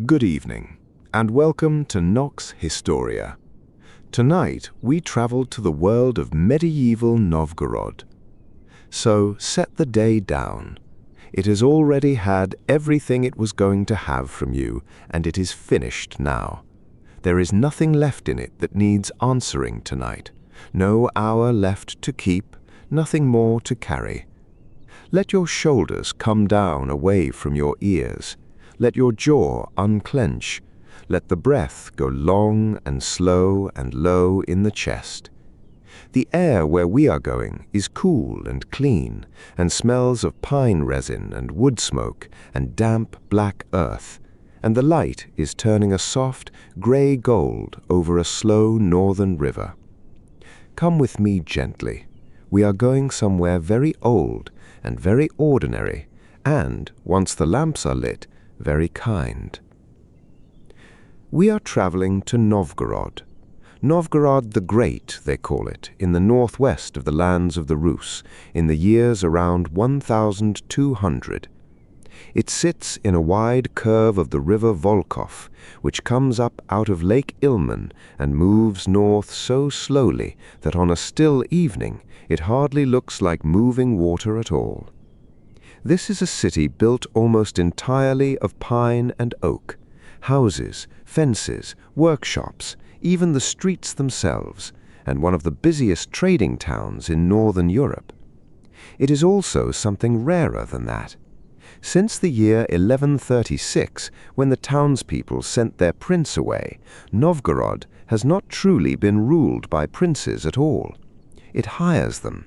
Good evening, and welcome to Nox Historia. Tonight, we travel to the world of medieval Novgorod. So, set the day down. It has already had everything it was going to have from you, and it is finished now. There is nothing left in it that needs answering tonight. No hour left to keep, nothing more to carry. Let your shoulders come down away from your ears. Let your jaw unclench. Let the breath go long and slow and low in the chest. The air where we are going is cool and clean, and smells of pine resin and wood smoke and damp black earth, and the light is turning a soft gray gold over a slow northern river. Come with me gently. We are going somewhere very old and very ordinary, and, once the lamps are lit, very kind. We are traveling to Novgorod. Novgorod the Great, they call it, in the northwest of the lands of the Rus, in the years around 1200. It sits in a wide curve of the river Volkhov, which comes up out of Lake Ilmen and moves north so slowly that on a still evening it hardly looks like moving water at all. This is a city built almost entirely of pine and oak. Houses, fences, workshops, even the streets themselves, and one of the busiest trading towns in northern Europe. It is also something rarer than that. Since the year 1136, when the townspeople sent their prince away, Novgorod has not truly been ruled by princes at all. It hires them.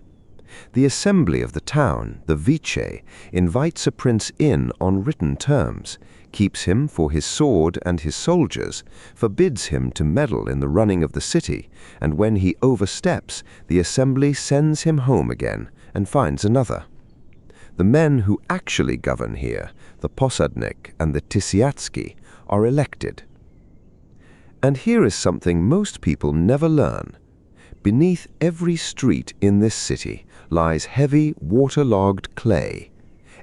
The assembly of the town, the Vice, invites a prince in on written terms, keeps him for his sword and his soldiers, forbids him to meddle in the running of the city, and when he oversteps, the assembly sends him home again and finds another. The men who actually govern here, the Posadnik and the Tisiatsky, are elected. And here is something most people never learn. Beneath every street in this city lies heavy, waterlogged clay.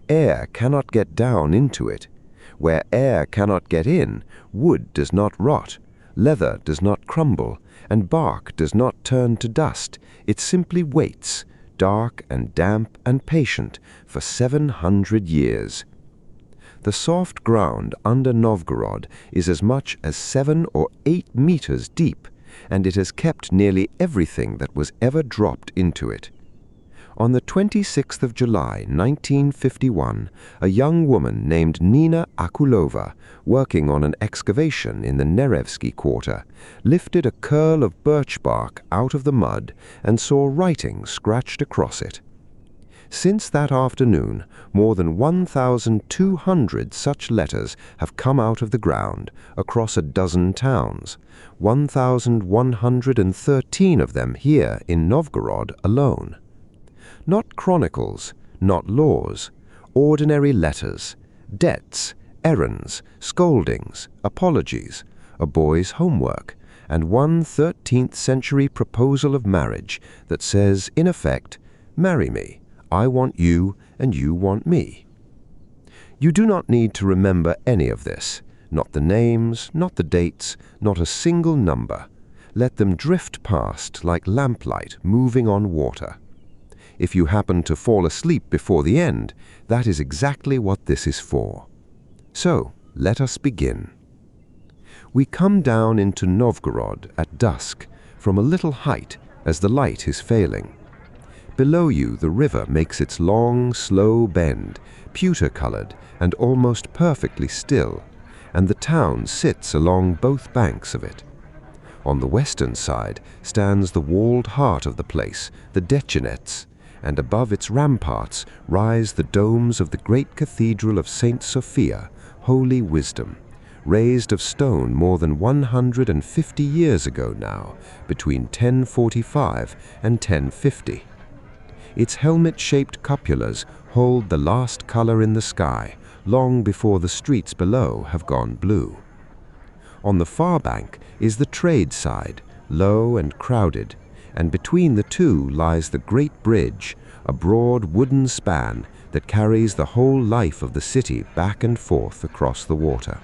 Air cannot get down into it. Where air cannot get in, wood does not rot, leather does not crumble, and bark does not turn to dust. It simply waits, dark and damp and patient, for 700 years. The soft ground under Novgorod is as much as 7 or 8 meters deep, and it has kept nearly everything that was ever dropped into it. On the 26th of July, 1951, a young woman named Nina Akulova, working on an excavation in the Nerevsky quarter, lifted a curl of birch bark out of the mud and saw writing scratched across it. Since that afternoon, more than 1,200 such letters have come out of the ground across a dozen towns, 1,113 of them here in Novgorod alone. Not chronicles, not laws, ordinary letters, debts, errands, scoldings, apologies, a boy's homework, and one 13th century proposal of marriage that says, in effect, "Marry me. I want you, and you want me." You do not need to remember any of this, not the names, not the dates, not a single number. Let them drift past like lamplight moving on water. If you happen to fall asleep before the end, that is exactly what this is for. So, let us begin. We come down into Novgorod at dusk from a little height as the light is failing. Below you, the river makes its long, slow bend, pewter-colored and almost perfectly still, and the town sits along both banks of it. On the western side stands the walled heart of the place, the Dechenets, and above its ramparts rise the domes of the great cathedral of Saint Sophia, Holy Wisdom, raised of stone more than 150 years ago now, between 1045 and 1050. Its helmet-shaped cupolas hold the last color in the sky, long before the streets below have gone blue. On the far bank is the tradeside, low and crowded, and between the two lies the great bridge, a broad wooden span that carries the whole life of the city back and forth across the water.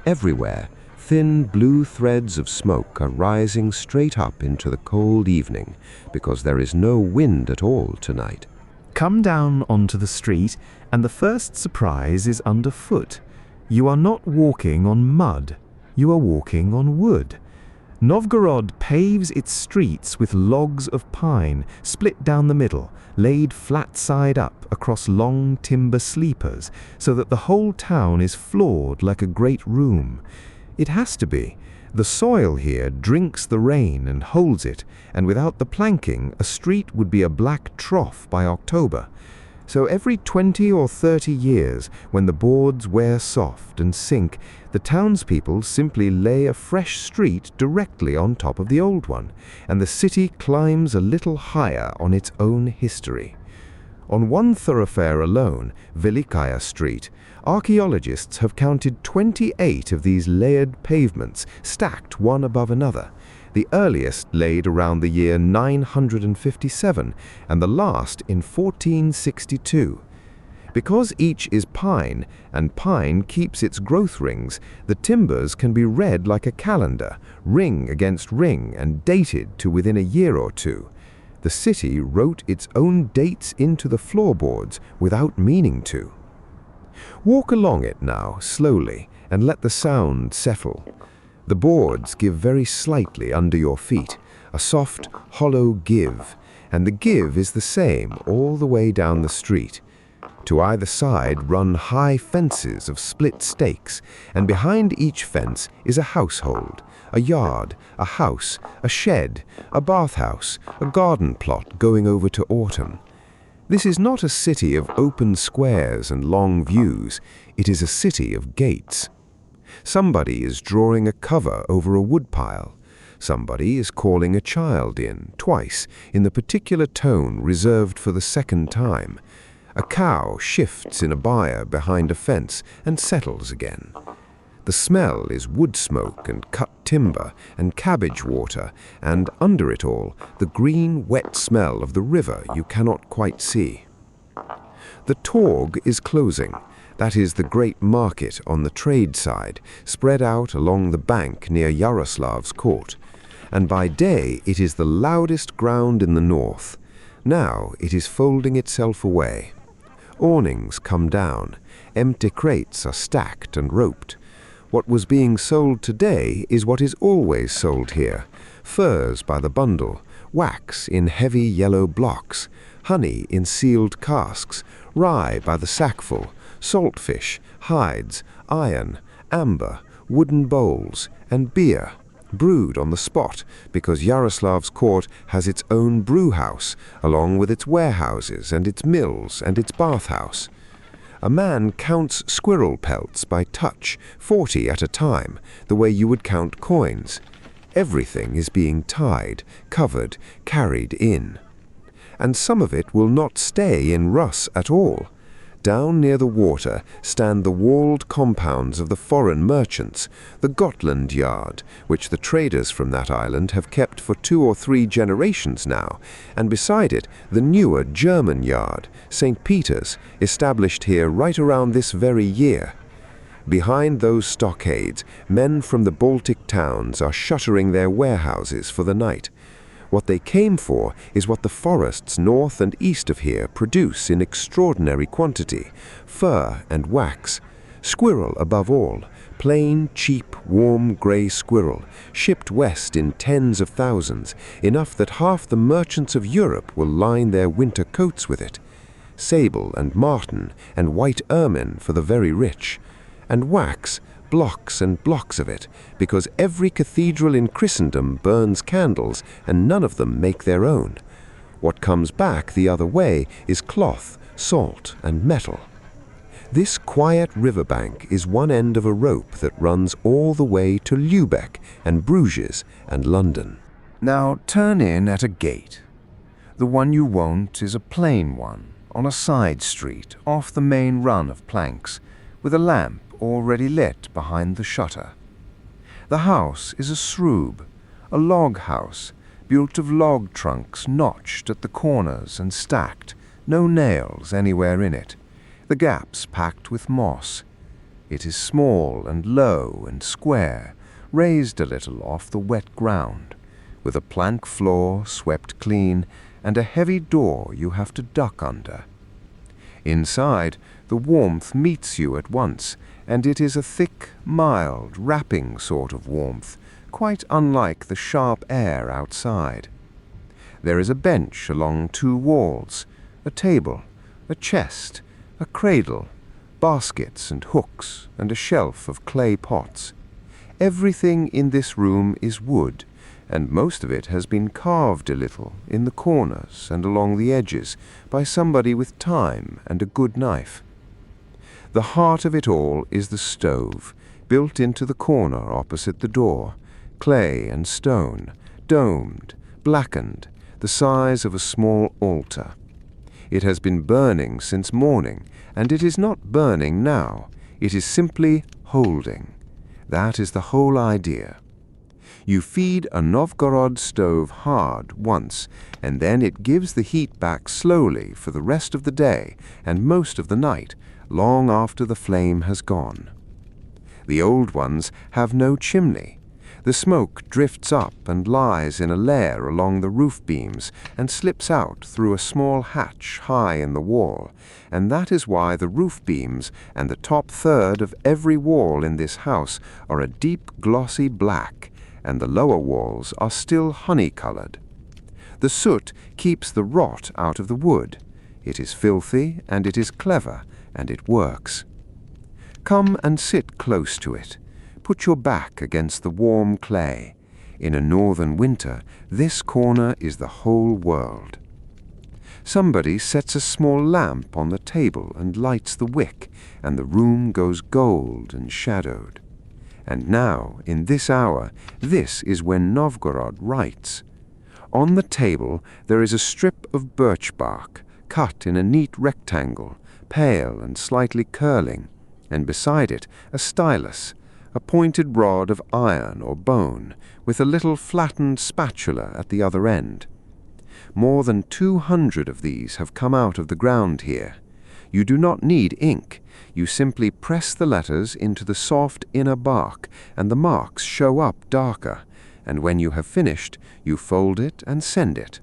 Everywhere, thin blue threads of smoke are rising straight up into the cold evening because there is no wind at all tonight. Come down onto the street, and the first surprise is underfoot. You are not walking on mud, you are walking on wood. Novgorod paves its streets with logs of pine, split down the middle, laid flat side up across long timber sleepers, so that the whole town is floored like a great room. It has to be. The soil here drinks the rain and holds it, and without the planking, a street would be a black trough by October. So every 20 or 30 years, when the boards wear soft and sink, the townspeople simply lay a fresh street directly on top of the old one, and the city climbs a little higher on its own history. On one thoroughfare alone, Velikaya Street, archaeologists have counted 28 of these layered pavements stacked one above another, the earliest laid around the year 957 and the last in 1462. Because each is pine, and pine keeps its growth rings, the timbers can be read like a calendar, ring against ring, and dated to within a year or two. The city wrote its own dates into the floorboards without meaning to. Walk along it now, slowly, and let the sound settle. The boards give very slightly under your feet, a soft, hollow give, and the give is the same all the way down the street. To either side run high fences of split stakes, and behind each fence is a household, a yard, a house, a shed, a bathhouse, a garden plot going over to autumn. This is not a city of open squares and long views, it is a city of gates. Somebody is drawing a cover over a woodpile. Somebody is calling a child in, twice, in the particular tone reserved for the second time. A cow shifts in a byre behind a fence and settles again. The smell is wood smoke and cut timber and cabbage water, and under it all, the green, wet smell of the river you cannot quite see. The Torg is closing. That is the great market on the trade side, spread out along the bank near Yaroslav's court. And by day it is the loudest ground in the north. Now it is folding itself away. Awnings come down. Empty crates are stacked and roped. What was being sold today is what is always sold here. Furs by the bundle, wax in heavy yellow blocks, honey in sealed casks, rye by the sackful, saltfish, hides, iron, amber, wooden bowls, and beer, brewed on the spot because Yaroslav's court has its own brew house, along with its warehouses and its mills and its bathhouse. A man counts squirrel pelts by touch, 40 at a time, the way you would count coins. Everything is being tied, covered, carried in. And some of it will not stay in Rus at all. Down near the water stand the walled compounds of the foreign merchants, the Gotland yard, which the traders from that island have kept for 2 or 3 generations now, and beside it the newer German yard, St. Peter's, established here right around this very year. Behind those stockades, men from the Baltic towns are shuttering their warehouses for the night. What they came for is what the forests north and east of here produce in extraordinary quantity: fur and wax. Squirrel above all, plain, cheap, warm grey squirrel, shipped west in tens of thousands, enough that half the merchants of Europe will line their winter coats with it. Sable and marten and white ermine for the very rich. And wax, blocks and blocks of it, because every cathedral in Christendom burns candles and none of them make their own. What comes back the other way is cloth, salt, and metal. This quiet riverbank is one end of a rope that runs all the way to Lübeck and Bruges and London. Now turn in at a gate. The one you want is a plain one, on a side street, off the main run of planks, with a lamp already lit behind the shutter. The house is a srub, a log house, built of log trunks notched at the corners and stacked, no nails anywhere in it, the gaps packed with moss. It is small and low and square, raised a little off the wet ground, with a plank floor swept clean and a heavy door you have to duck under. Inside, the warmth meets you at once, and it is a thick, mild, wrapping sort of warmth, quite unlike the sharp air outside. There is a bench along 2 walls, a table, a chest, a cradle, baskets and hooks, and a shelf of clay pots. Everything in this room is wood, and most of it has been carved a little in the corners and along the edges by somebody with time and a good knife. The heart of it all is the stove, built into the corner opposite the door, clay and stone, domed, blackened, the size of a small altar. It has been burning since morning, and it is not burning now. It is simply holding. That is the whole idea. You feed a Novgorod stove hard once, and then it gives the heat back slowly for the rest of the day and most of the night, long after the flame has gone. The old ones have no chimney. The smoke drifts up and lies in a layer along the roof beams and slips out through a small hatch high in the wall, and that is why the roof beams and the top third of every wall in this house are a deep glossy black, and the lower walls are still honey-colored. The soot keeps the rot out of the wood. It is filthy, and it is clever, and it works. Come and sit close to it. Put your back against the warm clay. In a northern winter, this corner is the whole world. Somebody sets a small lamp on the table and lights the wick, and the room goes gold and shadowed. And now, in this hour, this is when Novgorod writes. On the table there is a strip of birch-bark, cut in a neat rectangle, pale and slightly curling, and beside it a stylus, a pointed rod of iron or bone, with a little flattened spatula at the other end. More than 200 of these have come out of the ground here. You do not need ink. You simply press the letters into the soft inner bark, and the marks show up darker, and when you have finished, you fold it and send it.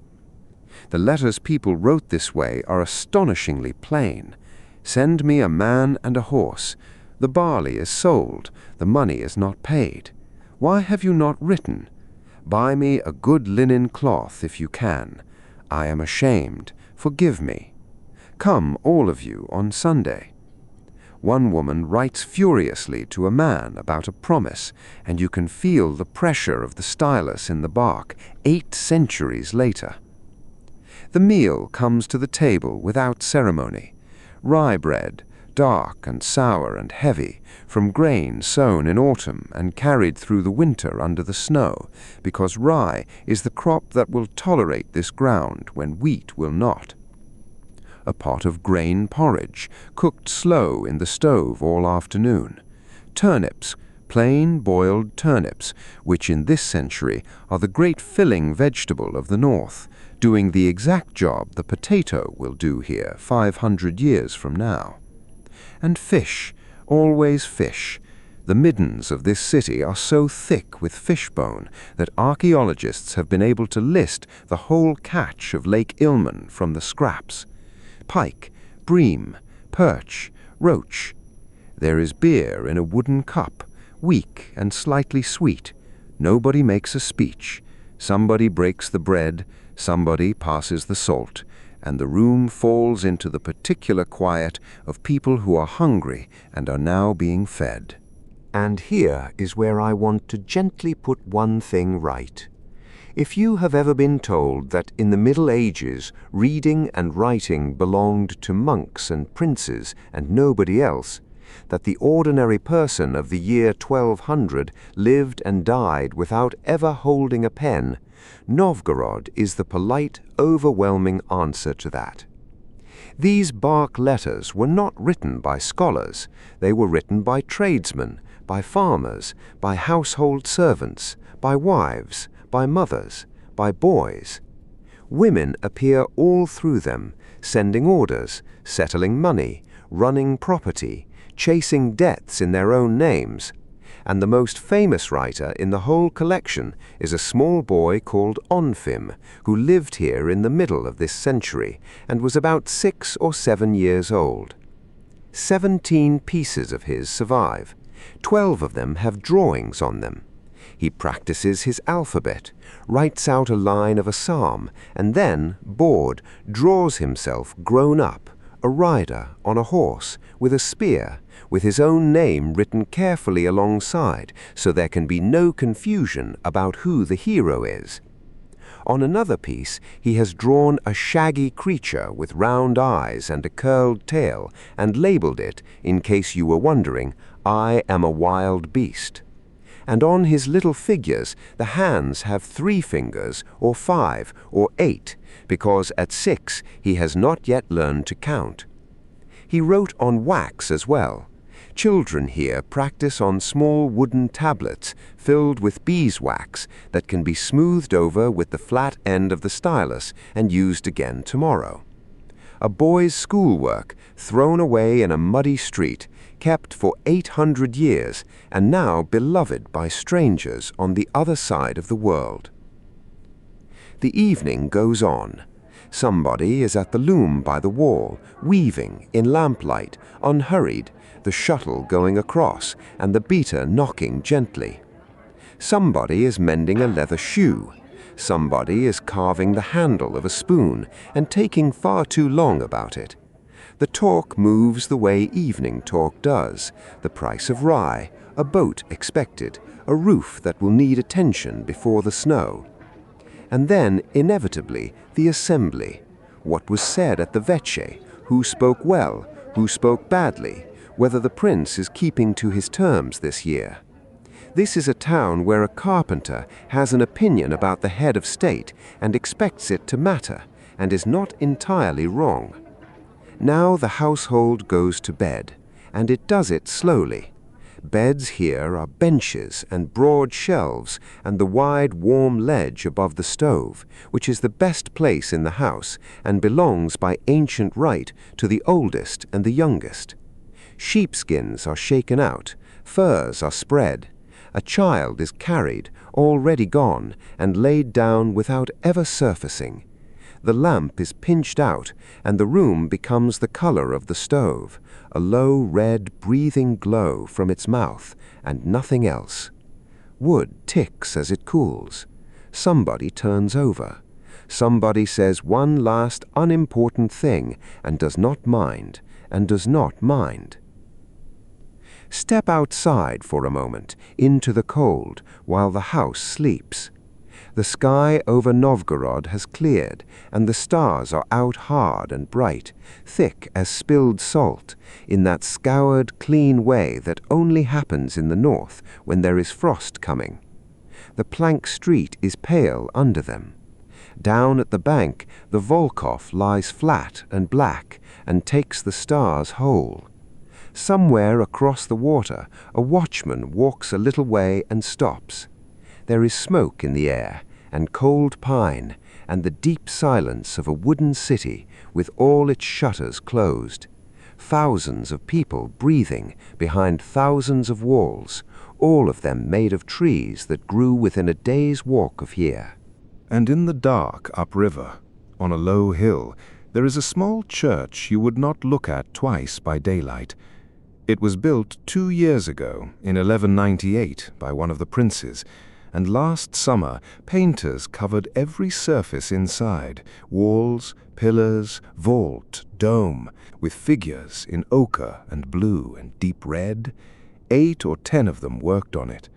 The letters people wrote this way are astonishingly plain. Send me a man and a horse. The barley is sold. The money is not paid. Why have you not written? Buy me a good linen cloth if you can. I am ashamed. Forgive me. Come, all of you, on Sunday. One woman writes furiously to a man about a promise, and you can feel the pressure of the stylus in the bark 8 centuries later. The meal comes to the table without ceremony. Rye bread, dark and sour and heavy, from grain sown in autumn and carried through the winter under the snow, because rye is the crop that will tolerate this ground when wheat will not. A pot of grain porridge, cooked slow in the stove all afternoon. Turnips, plain boiled turnips, which in this century are the great filling vegetable of the north, doing the exact job the potato will do here 500 years from now. And fish, always fish. The middens of this city are so thick with fish bone that archaeologists have been able to list the whole catch of Lake Ilmen from the scraps. Pike, bream, perch, roach. There is beer in a wooden cup, weak and slightly sweet. Nobody makes a speech. Somebody breaks the bread, somebody passes the salt, and the room falls into the particular quiet of people who are hungry and are now being fed. And here is where I want to gently put one thing right. If you have ever been told that in the Middle Ages reading and writing belonged to monks and princes and nobody else, that the ordinary person of the year 1200 lived and died without ever holding a pen, Novgorod is the polite, overwhelming answer to that. These bark letters were not written by scholars. They were written by tradesmen, by farmers, by household servants, by wives, by mothers, by boys. Women appear all through them, sending orders, settling money, running property, chasing deaths in their own names. And the most famous writer in the whole collection is a small boy called Onfim, who lived here in the middle of this century and was about 6 or 7 years old. 17 pieces of his survive. 12 of them have drawings on them. He practices his alphabet, writes out a line of a psalm, and then, bored, draws himself grown up, a rider on a horse, with a spear, with his own name written carefully alongside, so there can be no confusion about who the hero is. On another piece, he has drawn a shaggy creature with round eyes and a curled tail, and labeled it, in case you were wondering, "I am a wild beast." And on his little figures, the hands have 3 fingers, or 5, or 8, because at 6 he has not yet learned to count. He wrote on wax as well. Children here practice on small wooden tablets filled with beeswax that can be smoothed over with the flat end of the stylus and used again tomorrow. A boy's schoolwork thrown away in a muddy street, kept for 800 years and now beloved by strangers on the other side of the world. The evening goes on. Somebody is at the loom by the wall, weaving in lamplight, unhurried, the shuttle going across and the beater knocking gently. Somebody is mending a leather shoe. Somebody is carving the handle of a spoon and taking far too long about it. The talk moves the way evening talk does, the price of rye, a boat expected, a roof that will need attention before the snow. And then, inevitably, the assembly. What was said at the Veche, who spoke well, who spoke badly, whether the prince is keeping to his terms this year. This is a town where a carpenter has an opinion about the head of state and expects it to matter, and is not entirely wrong. Now the household goes to bed, and it does it slowly. Beds here are benches and broad shelves and the wide warm ledge above the stove, which is the best place in the house and belongs by ancient right to the oldest and the youngest. Sheepskins are shaken out, furs are spread. A child is carried, already gone, and laid down without ever surfacing. The lamp is pinched out, and the room becomes the color of the stove, a low red breathing glow from its mouth, and nothing else. Wood ticks as it cools. Somebody turns over. Somebody says one last unimportant thing, and does not mind, and does not mind. Step outside for a moment, into the cold, while the house sleeps. The sky over Novgorod has cleared, and the stars are out hard and bright, thick as spilled salt, in that scoured, clean way that only happens in the north when there is frost coming. The plank street is pale under them. Down at the bank, the Volkhov lies flat and black, and takes the stars whole. Somewhere across the water, a watchman walks a little way and stops. There is smoke in the air, and cold pine, and the deep silence of a wooden city with all its shutters closed. Thousands of people breathing behind thousands of walls, all of them made of trees that grew within a day's walk of here. And in the dark upriver, on a low hill, there is a small church you would not look at twice by daylight. It was built 2 years ago, in 1198, by one of the princes, and last summer painters covered every surface inside, walls, pillars, vault, dome, with figures in ochre and blue and deep red. 8 or 10 of them worked on it.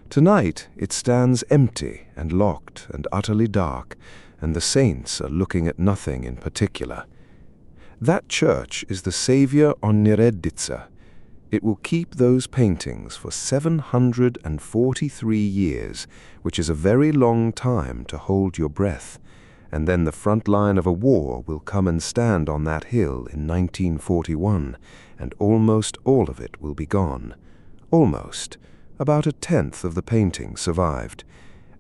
Tonight it stands empty and locked and utterly dark, and the saints are looking at nothing in particular. That church is the Savior on Neredzica. It will keep those paintings for 743 years, which is a very long time to hold your breath, and then the front line of a war will come and stand on that hill in 1941, and almost all of it will be gone. Almost. About 1/10 of the painting survived,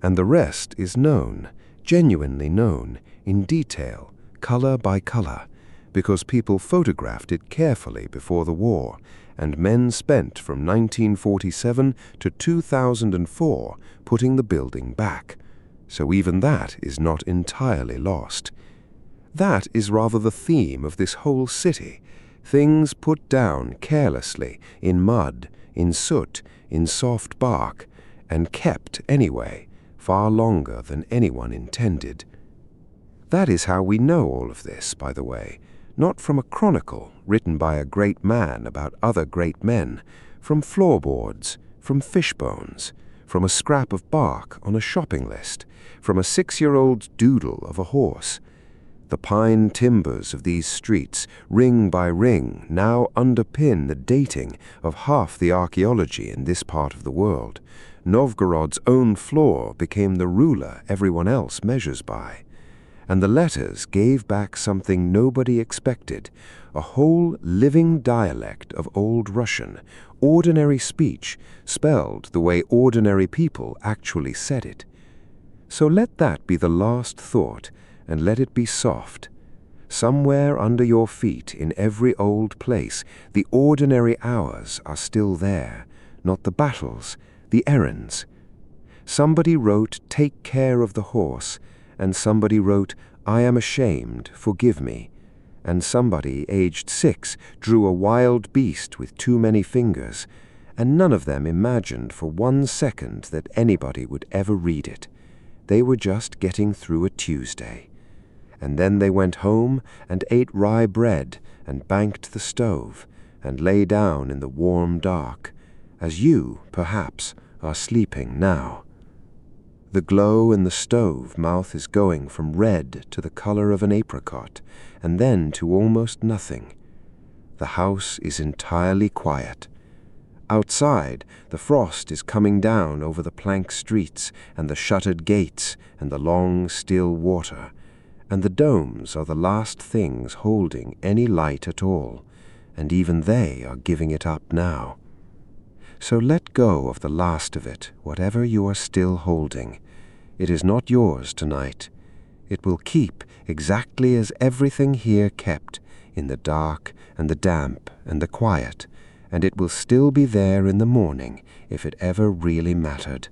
and the rest is known, genuinely known, in detail, color by color, because people photographed it carefully before the war, and men spent from 1947 to 2004 putting the building back, so even that is not entirely lost. That is rather the theme of this whole city, things put down carelessly, in mud, in soot, in soft bark, and kept anyway, far longer than anyone intended. That is how we know all of this, by the way, not from a chronicle written by a great man about other great men, from floorboards, from fish bones, from a scrap of bark on a shopping list, from a 6-year-old's doodle of a horse. The pine timbers of these streets, ring by ring, now underpin the dating of half the archaeology in this part of the world. Novgorod's own floor became the ruler everyone else measures by. And the letters gave back something nobody expected, a whole living dialect of Old Russian, ordinary speech, spelled the way ordinary people actually said it. So let that be the last thought, and let it be soft. Somewhere under your feet in every old place, the ordinary hours are still there, not the battles, the errands. Somebody wrote, "Take care of the horse," and somebody wrote, "I am ashamed, forgive me," and somebody, aged 6, drew a wild beast with too many fingers, and none of them imagined for 1 second that anybody would ever read it. They were just getting through a Tuesday. And then they went home and ate rye bread and banked the stove and lay down in the warm dark, as you, perhaps, are sleeping now. The glow in the stove mouth is going from red to the color of an apricot, and then to almost nothing. The house is entirely quiet. Outside, the frost is coming down over the plank streets and the shuttered gates and the long, still water, and the domes are the last things holding any light at all, and even they are giving it up now. So let go of the last of it, whatever you are still holding. It is not yours tonight. It will keep exactly as everything here kept, in the dark and the damp and the quiet, and it will still be there in the morning if it ever really mattered.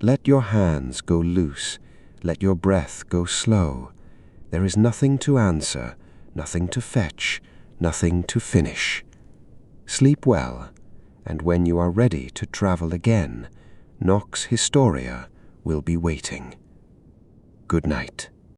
Let your hands go loose. Let your breath go slow. There is nothing to answer, nothing to fetch, nothing to finish. Sleep well, and when you are ready to travel again, Nox Historia will be waiting. Good night.